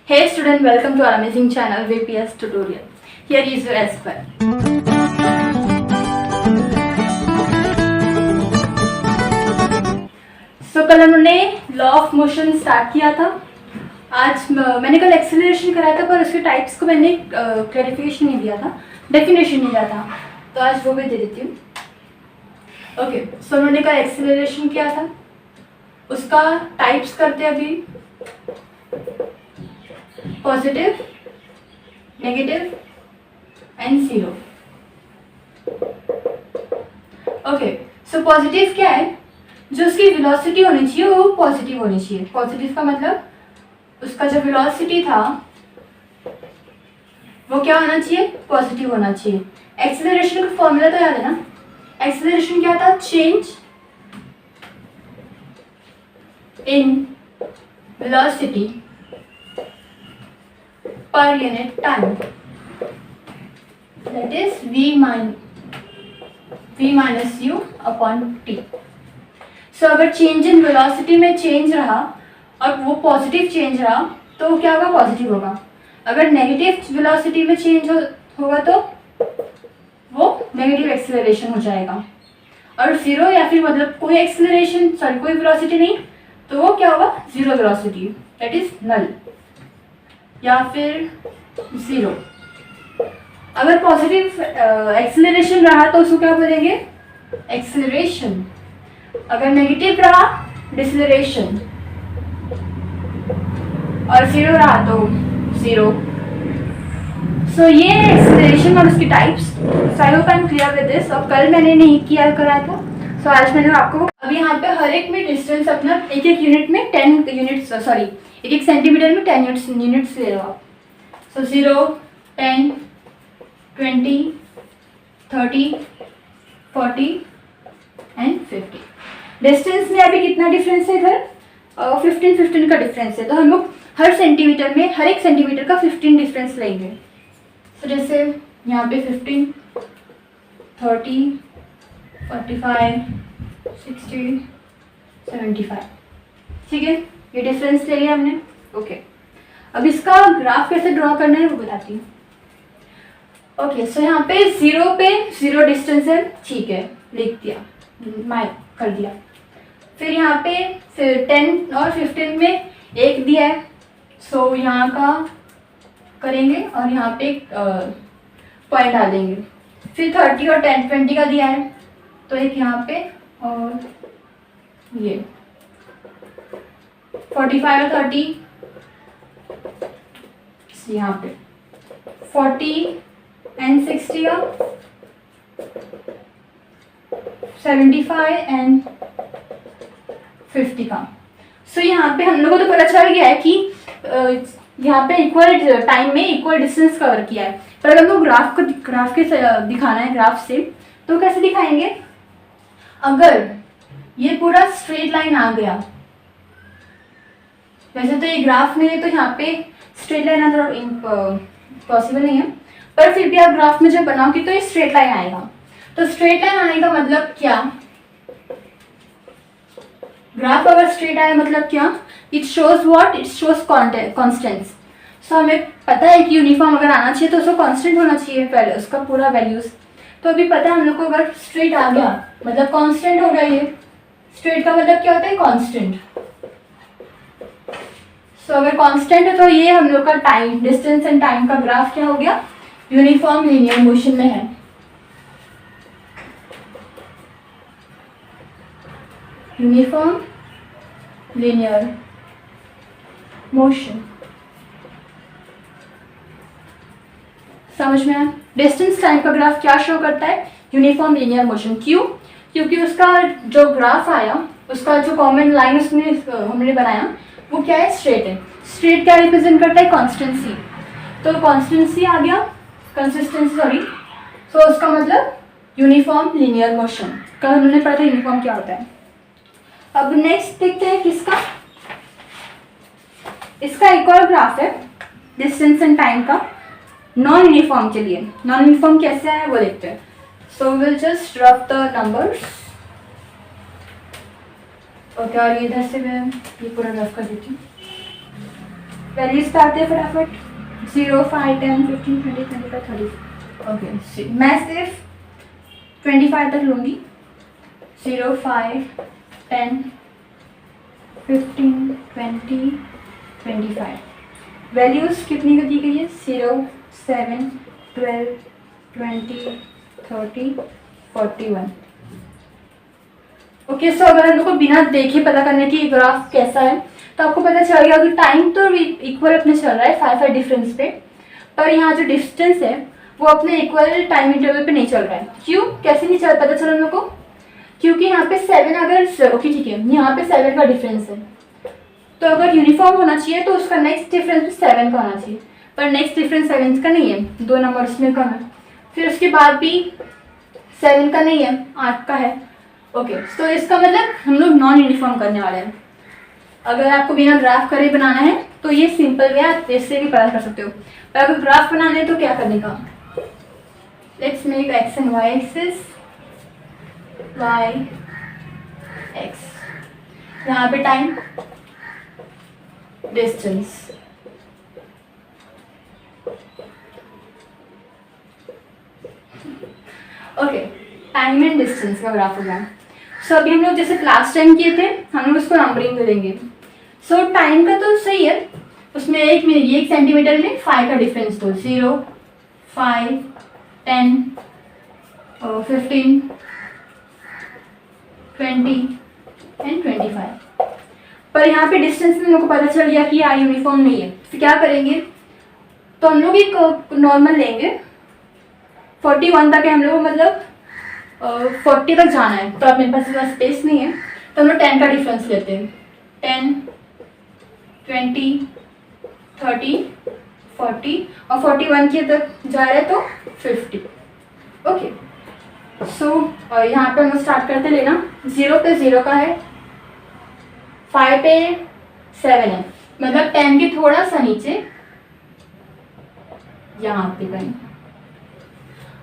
Hey student, welcome to our amazing channel VPS tutorial. Here is your S square. So कल हमने law of motion start किया था. आज मैंने कल एक्सेलरेशन कराया था पर उसके टाइप्स को मैंने क्लैरिफिकेशन नहीं दिया था, डेफिनेशन नहीं दिया था, तो आज वो भी दे देती हूँ. ओके, सो उन्होंने कल एक्सेलरेशन किया था, उसका टाइप्स करते अभी positive, negative and zero. Okay, so positive क्या है? जो उसकी वेलोसिटी होनी चाहिए वो पॉजिटिव होनी चाहिए. पॉजिटिव का मतलब उसका जो वेलोसिटी था वो क्या होना चाहिए? पॉजिटिव होना चाहिए. एक्सेलरेशन का फॉर्मूला तो याद है ना? एक्सेलरेशन क्या था? Change in velocity per unit time, that is v minus u upon t. So अगर चेंज इन वेलोसिटी में चेंज रहा और वो पॉजिटिव चेंज रहा तो क्या होगा? पॉजिटिव होगा. अगर नेगेटिव वेलोसिटी में चेंज होगा तो वो नेगेटिव एक्सेलरेशन हो जाएगा. और जीरो या फिर मतलब कोई एक्सेलरेशन कोई वेलोसिटी नहीं तो वो क्या होगा? Zero velocity, that is null या फिर जीरो. अगर पॉजिटिव एक्सेलरेशन रहा तो उसको क्या बोलेंगे? एक्सेलरेशन. अगर नेगेटिव रहा डिसलेरेशन और जीरो रहा तो जीरो. सो ये एक्सेलरेशन और उसकी types. So I hope I am clear with this. और कल मैंने नहीं किया कराया था, सो आज मैंने आपको अभी यहाँ पे हर एक में डिस्टेंस अपना एक एक यूनिट में 10 यूनिट्स एक एक सेंटीमीटर में 10 यूनिट्स ले लो आप. सो 0, 10, 20, 30, 40 एंड 50. डिस्टेंस में अभी कितना डिफरेंस है? इधर 15 का डिफरेंस है, तो हम लोग हर सेंटीमीटर में हर एक सेंटीमीटर का 15 डिफरेंस लेंगे. तो जैसे यहाँ पे 15, 30, 45, 60, 75. ठीक है, ये डिफरेंस ले लिया हमने. ओके, अब इसका ग्राफ कैसे ड्रॉ करना है वो बताती हूँ. ओके, सो यहाँ पे जीरो डिस्टेंस है, ठीक है, लिख दिया, मार्क कर दिया. फिर यहाँ पे फिर 10 और 15 में एक दिया है, सो यहाँ का करेंगे और यहाँ पे पॉइंट डालेंगे. फिर 30 और 10, 20 का दिया है तो एक यहाँ पे और ये 45 और 30 यहाँ पे 40 एंड 60 का 75 एंड 50 का. सो यहाँ पे हम लोगों को तो पता चल गया है कि यहाँ पे इक्वल टाइम में इक्वल डिस्टेंस कवर किया है. पर अगर हमको ग्राफ के दिखाना है ग्राफ से तो कैसे दिखाएंगे? अगर ये पूरा स्ट्रेट लाइन आ गया, वैसे तो ये ग्राफ में है तो यहाँ पे स्ट्रेट लाइन आना थोड़ा पॉसिबल नहीं है, पर फिर भी आप ग्राफ में जब बनाओगे तो ये स्ट्रेट लाइन आएगा. तो स्ट्रेट लाइन आने का मतलब क्या? ग्राफ अगर स्ट्रेट आया मतलब क्या? It shows what? It shows constants. So हमें पता है कि यूनिफॉर्म अगर आना चाहिए तो उसको कांस्टेंट होना चाहिए पहले उसका पूरा वैल्यूज. तो अभी पता है हम लोग को अगर स्ट्रेट आ गया मतलब कांस्टेंट हो गया. ये स्ट्रेट का मतलब क्या होता है? कांस्टेंट. सो अगर कांस्टेंट है तो ये हम लोग का टाइम, डिस्टेंस एंड टाइम का ग्राफ क्या हो गया? यूनिफॉर्म लीनियर मोशन में है. Uniform linear motion. समझ में आया? डिस्टेंस टाइम का ग्राफ क्या शो करता है? Uniform linear motion. क्यों? क्योंकि उसका जो ग्राफ आया उसका जो कॉमन लाइन उसमें हमने बनाया वो क्या है? स्ट्रेट है. स्ट्रेट क्या रिप्रेजेंट करता है? कॉन्स्टेंसी. तो कॉन्स्टेंसी आ गया, कंसिस्टेंसी सॉरी. तो उसका मतलब यूनिफॉर्म लीनियर मोशन. कल हमने पढ़ा था यूनिफॉर्म क्या होता है. अब नेक्स्ट देखते हैं किसका. इसका एक और ग्राफ है डिस्टेंस एंड टाइम का नॉन यूनिफॉर्म के लिए. नॉन यूनिफॉर्म कैसे है वो देखते हैं. So will just rough the numbers. Okay, और इधर से मैं ये पूरा रफ कर देती हूँ. वैल्यूज पे आते हैं फटाफट, 0, 5, 10, 15, 20, 25, 30। ओके, मैं सिर्फ 25 तक लूँगी। 0, 5, 10, 15, 20, 25। वैल्यूज़ कितनी को दी गई है? 0, 7, 12, 20, 30, 41। ओके, सो अगर हम लोग को बिना देखे पता करने की ग्राफ कैसा है तो आपको पता चल गया कि टाइम तो इक्वल अपने चल रहा है 5 डिफरेंस पे, पर यहाँ जो डिस्टेंस है वो अपने इक्वल टाइम इंटरवल पे नहीं चल रहा है। क्यों, कैसे नहीं चल पता चला हम लोग को? क्योंकि यहाँ पे 7 अगर, ओके ठीक है, यहाँ पे 7 का डिफरेंस है, तो अगर यूनिफॉर्म होना चाहिए तो उसका नेक्स्ट डिफरेंस भी 7 का होना चाहिए, पर नेक्स्ट डिफरेंस 7 का नहीं है, 2 नंबर्स में कम है। फिर उसके बाद भी 7 का नहीं है, 8 का है। ओके, तो इसका मतलब हम लोग नॉन यूनिफॉर्म करने वाले हैं। अगर आपको बिना ग्राफ करे बनाना है तो ये सिंपल वे, आप इससे भी पता कर सकते हो। पर अगर ग्राफ बनाना है तो क्या करने का? Let's make X and Y axis, Y X, यहाँ पे time, distance. Okay, time and distance का ग्राफ होगा। सो अभी हम लोग जैसे लास्ट टाइम किए थे, हम लोग उसको नंबरिंग में देंगे। सो टाइम का तो सही है, उसमें 1 सेंटीमीटर में 5 का डिफरेंस, तो 0, 5, 10, 15, 20 एंड 25। पर यहाँ पे डिस्टेंस में लोगों को पता चल गया कि यहाँ यूनिफॉर्म नहीं है, तो क्या करेंगे? तो हम लोग एक नॉर्मल लेंगे, 41 तक है हम लोग, मतलब 40 तक जाना है, तो अब मेरे पास इतना स्पेस नहीं है, तो हम लोग 10 का डिफरेंस लेते हैं। 10, 20, 30, 40 और 41 के तक जा रहे हैं तो 50। ओके, सो यहाँ पे हम लोग स्टार्ट करते लेना। 0 पे 0 का है, 5 पे 7 है, मतलब 10 के थोड़ा सा नीचे यहाँ पे कहीं,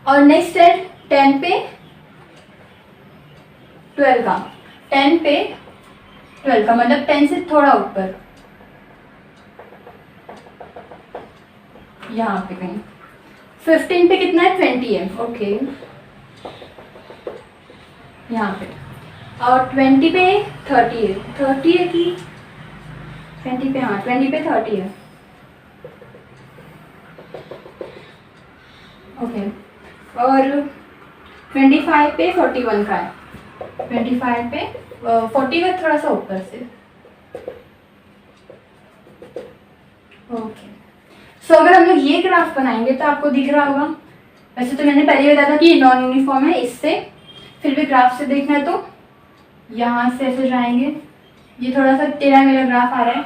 और नेक्स्ट है 10 पे 12 का, 10 पे 12 का मतलब 10 से थोड़ा ऊपर यहाँ पे कहीं। 15 पे कितना है? 20 है। ओके, यहाँ पे, और 20 पे 30 है। 30 है कि 20 पे? हाँ, 20 पे 30 है। ओके, और 25 पे 41 का है, 25 पे 40 का थोड़ा सा ऊपर से। ओके, सो अगर हम लोग ये ग्राफ बनाएंगे तो आपको दिख रहा होगा, वैसे तो मैंने पहले बताया था कि ये नॉन यूनिफॉर्म है, इससे फिर भी ग्राफ से देखना है तो यहाँ से ऐसे जाएंगे, ये थोड़ा सा टेढ़ा मेरा ग्राफ आ रहा है,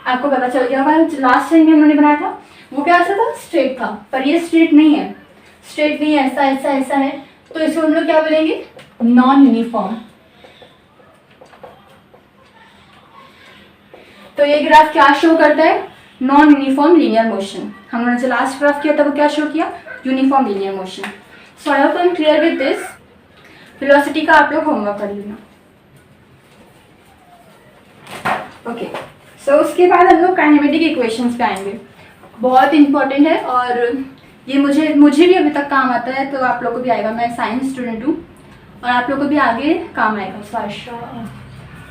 आपको पता चल गया होगा। लास्ट टाइम हमने बनाया था वो क्या ऐसा था? स्ट्रेट था, पर ये स्ट्रेट नहीं है, स्ट्रेट नहीं है, ऐसा ऐसा ऐसा है, तो इसको हम लोग क्या बोलेंगे? Non uniform. तो ये ग्राफ क्या शो करता है? Non uniform linear motion. हमने जो लास्ट ग्राफ किया था वो क्या शो किया? Uniform linear motion. So I hope I am clear with this. Velocity का आप लोग होमवर्क कर लेना। ओके, सो उसके बाद हम लोग काइनेमेटिक इक्वेशंस पे आएंगे, बहुत इंपॉर्टेंट है और ये मुझे भी अभी तक काम आता है, तो आप लोग को भी आएगा। मैं साइंस स्टूडेंट हूँ और आप लोग को भी आगे काम आएगा।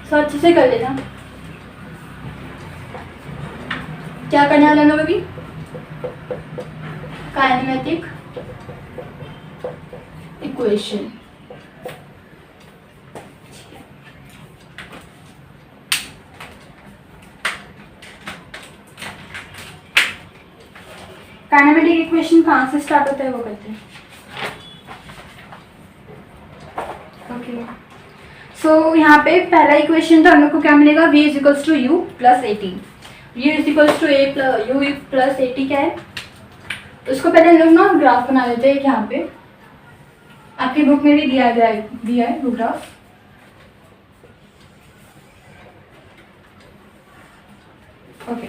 सो अच्छे से कर लेना। क्या करने वाले लोग अभी? Kinematic equation. काइनेमेटिक इक्वेशन कहाँ से स्टार्ट होता है वो कहते हैं। ओके, सो यहाँ पे पहला इक्वेशन तो हम लोग को क्या मिलेगा? v is equals to U plus A T. u is equals to A plus U plus A T क्या है? उसको पहले हम लोग ना ग्राफ बना लेते हैं। यहाँ पे आपकी बुक में भी दिया है वो graph. Okay,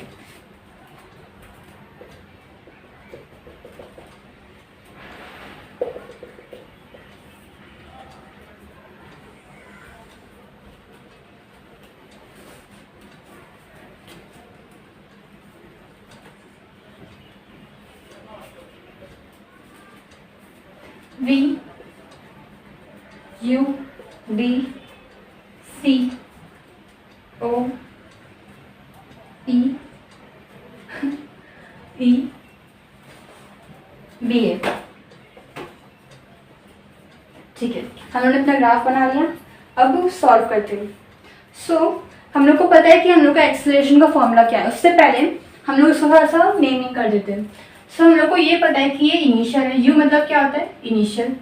V U D C O E E B A। ठीक है, हम लोगों ने अपना ग्राफ बना लिया। अब सॉल्व करते हैं। हम लोग को पता है कि हम लोग का एक्सेलरेशन का फॉर्मूला क्या है। उससे पहले हम लोग इसको थोड़ा सा नेमिंग कर देते हैं। हम लोग को ये पता है कि ये इनिशियल है। यू मतलब क्या होता है? इनिशियल।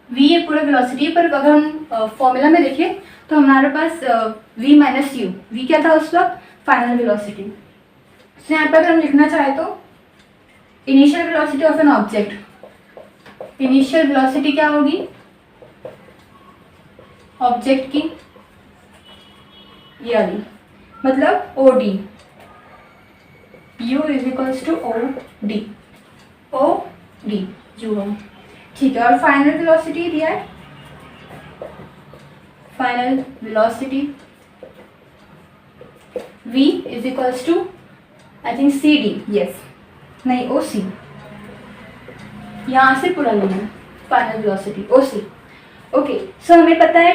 वी ये पूरा वेलोसिटी, पर अगर हम फॉर्मूला में देखें तो हमारे पास वी माइनस यू, वी क्या था उस वक्त? Final velocity. तो यहाँ पर अगर हम लिखना चाहें तो initial velocity of an object, initial velocity क्या होगी ऑब्जेक्ट की? ये वाली, मतलब O D, u is equals to O D, O D U हो। ठीक है, और फाइनल वेलोसिटी दिया है, final velocity v is equals to I think C D, yes, नहीं ओ सी, यहाँ से पूरा लेना है फाइनल वेलोसिटी ओ सी। ओके, सो हमें पता है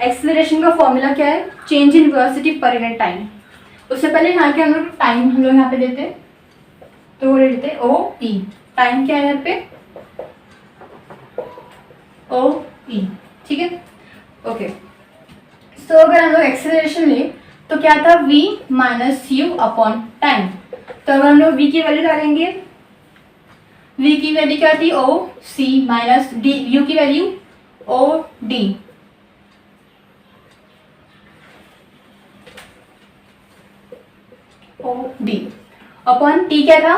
एक्सेलरेशन का फॉर्मूला क्या है? Change in velocity per unit time. उससे पहले यहाँ के हम लोग टाइम हम लोग यहाँ पे देते, तो वो देते ओ ई। टाइम क्या है यहाँ पे? ओ ई। ठीक है, ओके। सो अगर हम लोग एक्सेलरेशन ले तो क्या था? v minus you upon time. तो अगर हम लोग v की वैल्यू डालेंगे, v की वैल्यू क्या थी? O C minus D, u की value O D, O D upon T क्या था?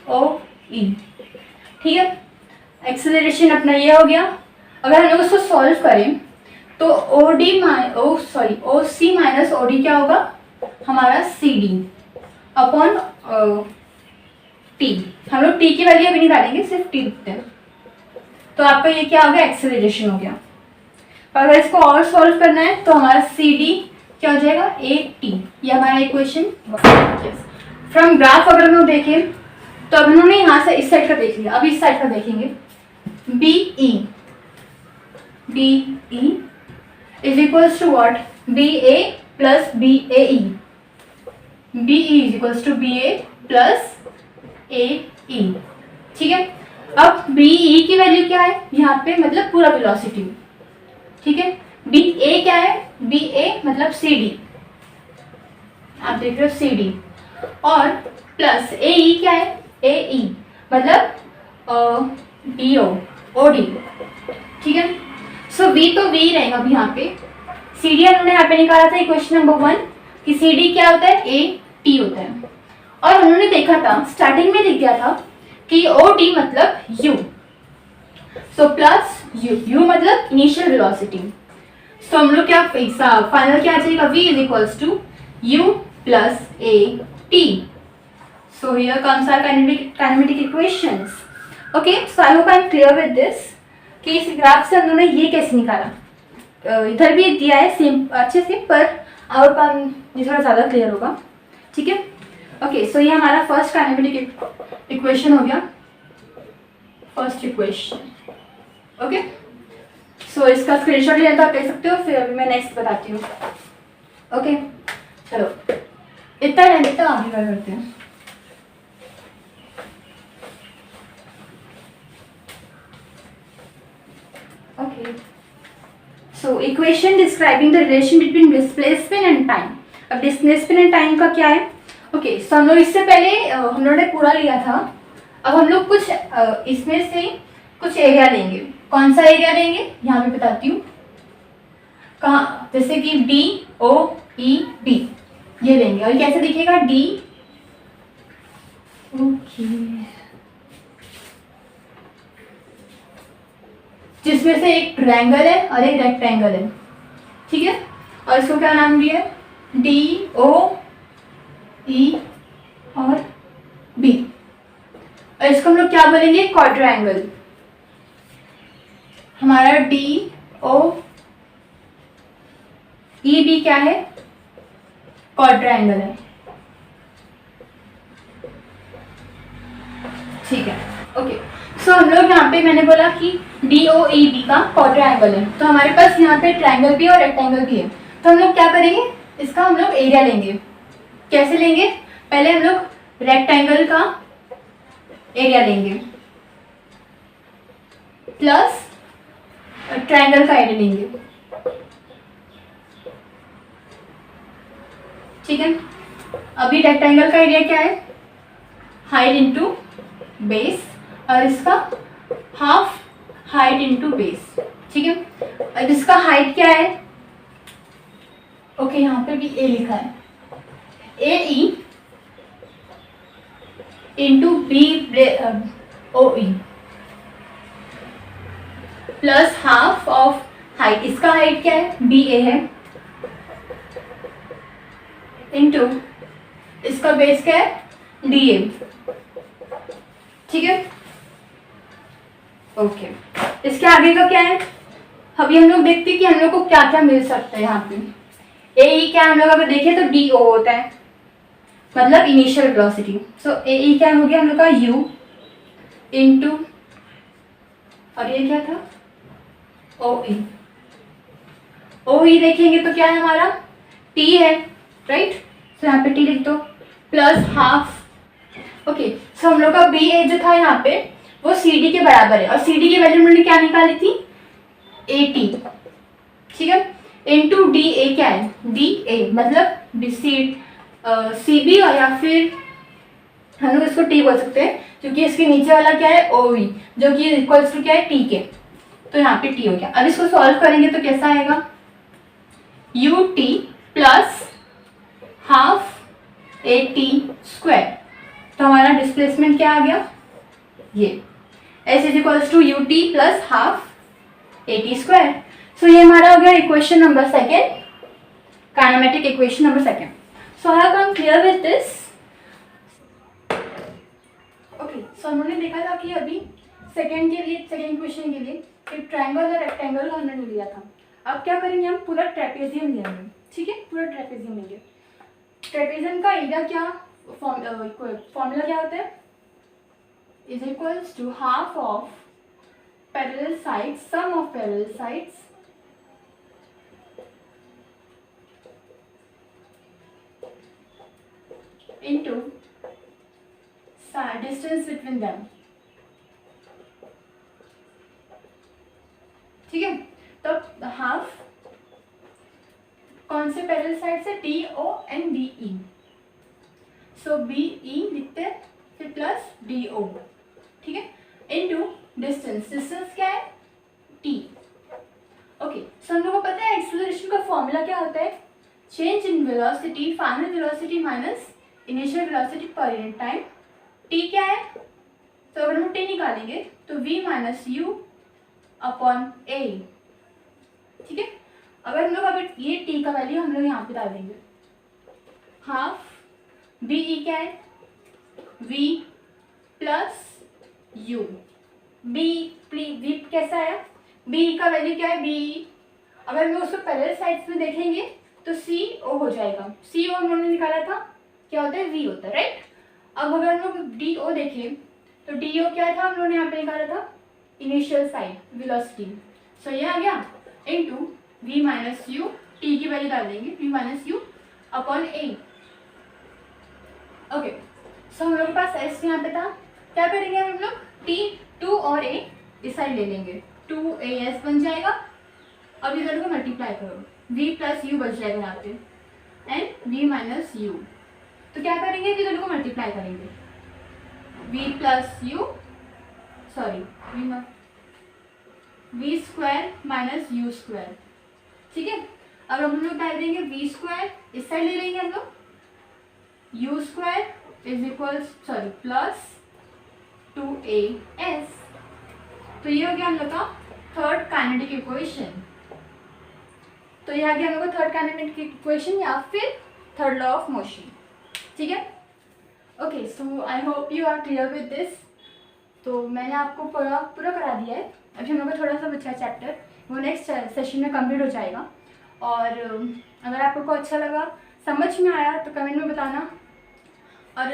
ओ ई। ठीक है, एक्सेलरेशन अपना ये हो गया। अगर हम लोग उसको सॉल्व करें तो ओ डी ओ सी माइनस ओ डी क्या होगा? हमारा सी डी अपॉन टी। हम लोग टी की वैल्यू अभी नहीं डालेंगे, सिर्फ टी लिखते हैं। तो आपका ये क्या हो गया? एक्सेलरेशन हो गया। और अगर इसको और सॉल्व करना है तो हमारा सी डी क्या हो जाएगा? A T. ये हमारा इक्वेशन। फ्रॉम ग्राफ अगर हम लोग देखें तो अब उन्होंने यहाँ से इस साइड का देख लिया, अब इस साइड का देखेंगे। B E is equals to what? B A plus B A E. B E is equals to B A plus A E. ठीक है, अब बी ई की वैल्यू क्या है यहाँ पे? मतलब पूरा वेलोसिटी। ठीक है, बी ए क्या है? बी ए मतलब सी डी, आप देख रहे हो सी डी, और प्लस ए ई क्या है? ए ई मतलब डी ओ, ओ डी। ठीक है, सो वी तो वी रहेगा अभी यहाँ पे। सी डी हमने यहाँ पे निकाला था इक्वेशन नंबर 1 कि सी डी क्या होता है? ए टी होता है। और उन्होंने देखा था, स्टार्टिंग में लिख दिया था कि ओ डी मतलब U, so plus U, U मतलब इनिशियल वेलोसिटी। सो हम लोग क्या फाइनल क्या आ जाएगा? v is equals to U plus A T. So here comes our kinematic equations. Okay, so I hope I am clear with this कि इस graph से हम लोगों ने ये कैसे निकाला। इधर भी दिया है सेम अच्छे से, पर और ये थोड़ा ज़्यादा क्लियर होगा। ठीक है, ओके, सो ये हमारा फर्स्ट काइनेमेटिक इक्वेशन हो गया, फर्स्ट इक्वेशन। ओके, सो इसका स्क्रीनशॉट लेना तो आप ले सकते हो, फिर अभी मैं नेक्स्ट बताती हूँ। ओके, चलो इतना रहने तक आगे क्या करते हैं। Okay, so equation describing the relation between displacement and time. अब डिस्प्लेसमेंट एंड टाइम का क्या है? ओके, सो हम लोग इससे पहले हम लोगों ने पूरा लिया था। अब हम लोग कुछ इसमें से कुछ एरिया लेंगे। कौन सा एरिया लेंगे यहाँ पे बताती हूँ। कहाँ? जैसे कि डी ओ ई बी ये लेंगे, और कैसे दिखेगा? डी ओके, जिसमें से एक ट्रायंगल है और एक रेक्टेंगल है। ठीक है, और इसको क्या नाम दिया है? डी ओ ई और बी, और इसको हम लोग क्या बोलेंगे? क्वाड्रेंगल। हमारा डी ओ ई बी क्या है? क्वाड्रेंगल है। ठीक है, ओके, सो हम लोग यहाँ पे मैंने बोला कि DOEB का क्वाड्रेंगल है, तो हमारे पास यहाँ पे ट्रायंगल भी और रेक्टेंगल भी है। तो हम लोग क्या करेंगे, इसका हम लोग एरिया लेंगे। कैसे लेंगे, पहले हम लोग रेक्टेंगल का एरिया लेंगे प्लस ट्रायंगल का एरिया लेंगे, ठीक है। अभी रेक्टेंगल का एरिया क्या है, हाइट इंटू बेस, और इसका हाफ हाइट इंटू बेस, ठीक है। अब इसका हाइट क्या है, ओके यहाँ पे भी ए लिखा है, AE into BOE plus half of height, इसका हाइट क्या है, BA है, इंटू इसका बेस क्या है, DA, ठीक है। ओके, इसके आगे का क्या है, अभी हम लोग देखते हैं कि हम लोग को क्या क्या मिल सकता है। यहाँ पे AE क्या है, हम लोग अगर देखें तो DO होता है, मतलब इनिशियल वेलोसिटी। सो AE क्या हो गया हम लोग का, U इंटू, और ये क्या था, OE देखेंगे तो क्या है हमारा, T है, राइट। सो यहाँ पे T लिख दो, प्लस हाफ, ओके। सो हम लोग का BA जो था यहाँ पे वो CD के बराबर है, और CD की वैल्यू हमने क्या निकाली थी, 80, ठीक है, इंटू DA क्या है, DA मतलब CB, और या फिर हम लोग इसको T बोल सकते हैं, क्योंकि इसके नीचे वाला क्या है, OE, जो कि इक्वल्स टू क्या है, T के, तो यहाँ पे T हो गया। अब इसको सॉल्व करेंगे तो कैसा आएगा, UT plus half AT square, तो हमारा डिस्प्लेसमेंट क्या आ गया, ये S is equals to UT plus half AT square. So ये हमारा हो गया equation number second, kinematic equation number second. So I have come clear with this. Okay, so हमने देखा था कि अभी सेकेंड के लिए, सेकेंड इक्वेशन के लिए एक ट्रायंगल और रेक्टेंगल हमने लिया था। अब क्या करेंगे, हम पूरा ट्रेपेजियम लेंगे, ठीक है, पूरा ट्रेपेजियम लेंगे। ट्रेपेजियम का एरिया क्या, फॉर्मूला क्या होता है, is equals to half of parallel sides, sum of parallel sides into distance between them, ठीक है। तो हाफ कौन से पैरेलल साइड से, DO and BE, so BE लिखते हैं, फिर प्लस DO, ठीक है, इनटू डिस्टेंस, डिस्टेंस क्या है, T, ओके। सो हम लोग को पता है एक्सेलरेशन का फॉर्मूला क्या होता है, change in velocity, final velocity minus initial velocity per unit time. T क्या है, तो अगर हम T निकालेंगे तो V minus U upon A, ठीक है। अगर हम लोग अभी ये T का वैल्यू हम लोग यहाँ पे डाल देंगे, हाफ BE क्या है, V प्लस U, V कैसा है, BE का वैल्यू क्या है, BE, अगर हम लोग उसको पैरेलल साइड्स में देखेंगे तो CO हो जाएगा, CO हम लोगों ने निकाला था, क्या होता है, V होता है, राइट। अब अगर हम लोग DO देखें तो DO क्या था, हम लोगों ने यहाँ पे निकाला था इनिशियल साइड वेलोसिटी, सो ये आ गया into V minus U, T की वैल्यू डाल देंगे, V minus U upon A, okay. So हम लोग के पास S यहाँ पे था, क्या करेंगे हम लोग, T 2 और A इस साइड ले लेंगे, 2AS बन जाएगा। अब ये दोनों को मल्टीप्लाई करो, V प्लस U बच जाएगा यहाँ पे, एंड V माइनस U, तो क्या करेंगे, ये दोनों को मल्टीप्लाई करेंगे, V plus U, sorry V square minus U square, ठीक है। अब हम लोग डाल देंगे V स्क्वायर, इस साइड ले लेंगे हम लोग, U square is equal, sorry plus 2AS, तो ये हो गया हम लोग का थर्ड काइनेटिक इक्वेशन। तो ये आ गया हम लोग का थर्ड काइनेटिक इक्वेशन या फिर थर्ड लॉ ऑफ मोशन, ठीक है। Okay, so I hope you are clear with this. तो मैंने आपको पूरा करा दिया है, अभी हम लोग का थोड़ा सा बचा चैप्टर, वो नेक्स्ट सेशन में कंप्लीट हो जाएगा। और अगर आपको अच्छा लगा, समझ में आया तो कमेंट में बताना, और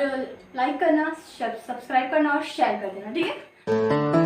लाइक करना, सब्सक्राइब करना और शेयर कर देना, ठीक है।